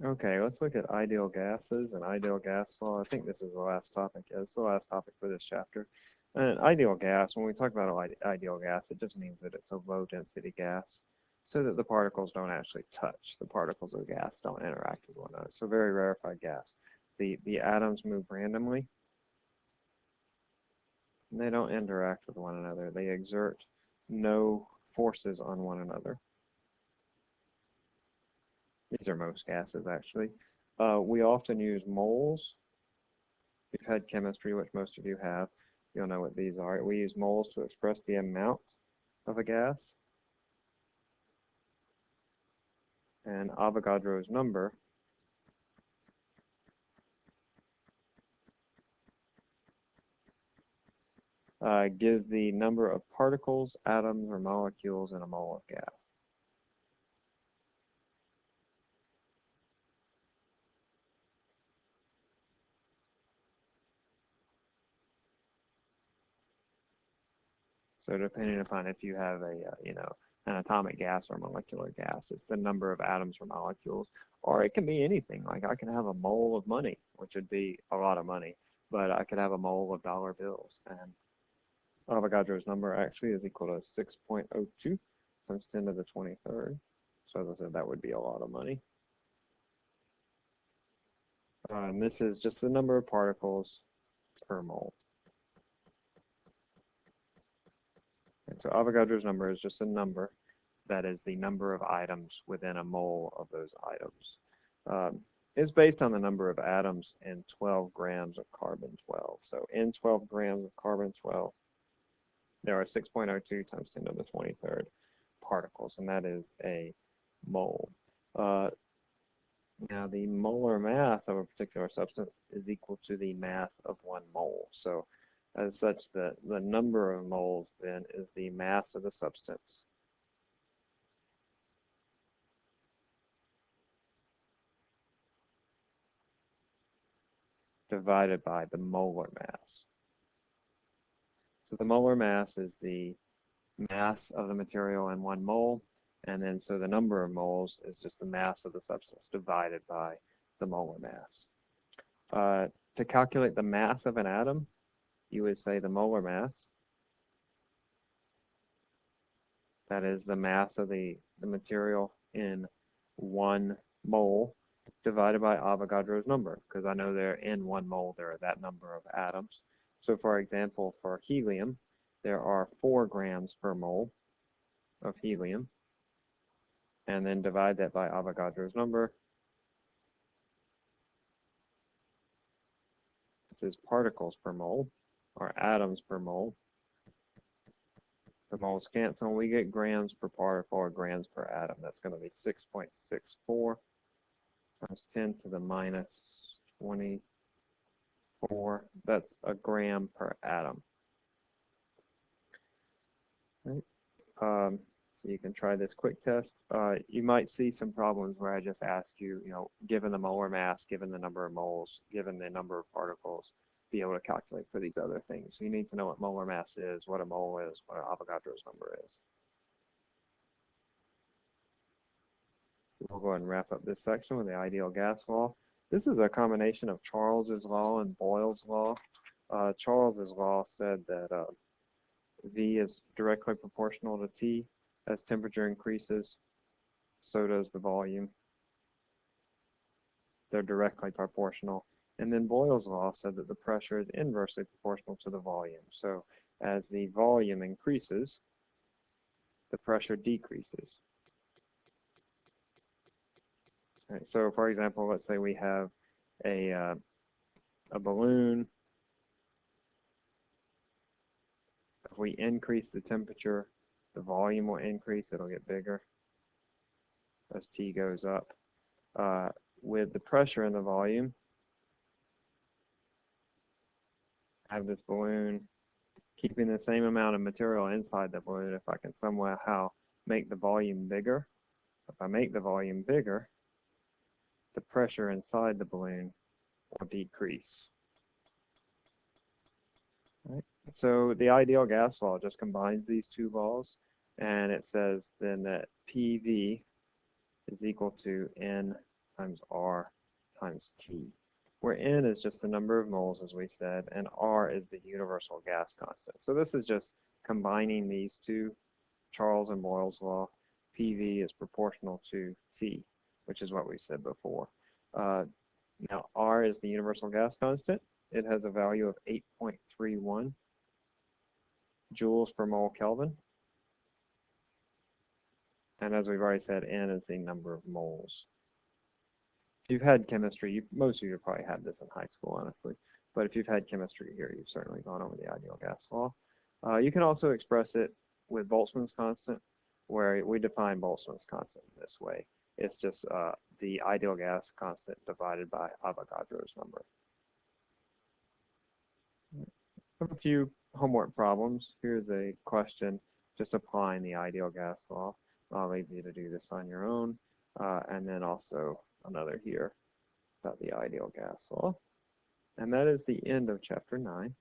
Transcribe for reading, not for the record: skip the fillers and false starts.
Okay, let's look at ideal gases and ideal gas law. I think this is the last topic. Yeah, it's the last topic for this chapter. And ideal gas, when we talk about ideal gas, it just means that it's a low density gas so that the particles don't actually touch. The particles of the gas don't interact with one another. So very rarefied gas. The atoms move randomly and they don't interact with one another. They exert no forces on one another. These are most gases, actually. We often use moles. If you've had chemistry, which most of you have, you'll know what these are. We use moles to express the amount of a gas. And Avogadro's number gives the number of particles, atoms, or molecules in a mole of gas. So depending upon if you have a, an atomic gas or molecular gas, it's the number of atoms or molecules, or it can be anything. Like I can have a mole of money, which would be a lot of money, but I could have a mole of dollar bills, and Avogadro's number actually is equal to 6.02 times 10 to the 23rd. So as I said, that would be a lot of money. And this is just the number of particles per mole. And so Avogadro's number is just a number that is the number of items within a mole of those items. It's based on the number of atoms in 12 grams of carbon-12. So in 12 grams of carbon-12, there are 6.02 times 10 to the 23rd particles, and that is a mole. Now, the molar mass of a particular substance is equal to the mass of one mole. So as such, the number of moles then is the mass of the substance divided by the molar mass. So the molar mass is the mass of the material in 1 mole, and then so the number of moles is just the mass of the substance divided by the molar mass. To calculate the mass of an atom, you would say the molar mass, that is the mass of the material in 1 mole, divided by Avogadro's number, because I know they're in 1 mole, there are that number of atoms. So for example, for helium, there are 4 grams per mole of helium, and then divide that by Avogadro's number. This is particles per mole, or atoms per mole. The moles cancel, we get grams per particle or grams per atom. That's going to be 6.64 times 10 to the minus 24. That's a gram per atom. Right. So you can try this quick test. You might see some problems where I just ask you, given the molar mass, given the number of moles, given the number of particles, be able to calculate for these other things. So you need to know what molar mass is, what a mole is, what Avogadro's number is. So we'll go ahead and wrap up this section with the ideal gas law. This is a combination of Charles's law and Boyle's law. Charles's law said that V is directly proportional to T. As temperature increases, so does the volume. They're directly proportional. And then Boyle's law said that the pressure is inversely proportional to the volume. So as the volume increases, the pressure decreases. All right, so for example, let's say we have a balloon. If we increase the temperature, the volume will increase, it'll get bigger as T goes up. With the pressure in the volume, I have this balloon keeping the same amount of material inside the balloon. If I can somehow make the volume bigger, if I make the volume bigger, the pressure inside the balloon will decrease. Right? So the ideal gas law just combines these two laws, and it says then that PV is equal to N times R times T, where N is just the number of moles, as we said, and R is the universal gas constant. So this is just combining these two, Charles and Boyle's law. PV is proportional to T, which is what we said before. Now, R is the universal gas constant. It has a value of 8.31 joules per mole Kelvin. And as we've already said, N is the number of moles. If you've had chemistry, most of you have probably had this in high school, honestly. But if you've had chemistry here, you've certainly gone over the ideal gas law. You can also express it with Boltzmann's constant, where we define Boltzmann's constant in this way. It's just the ideal gas constant divided by Avogadro's number. I have a few homework problems. Here's a question just applying the ideal gas law. I'll leave you to do this on your own. And then also another here about the ideal gas law. And that is the end of chapter 9.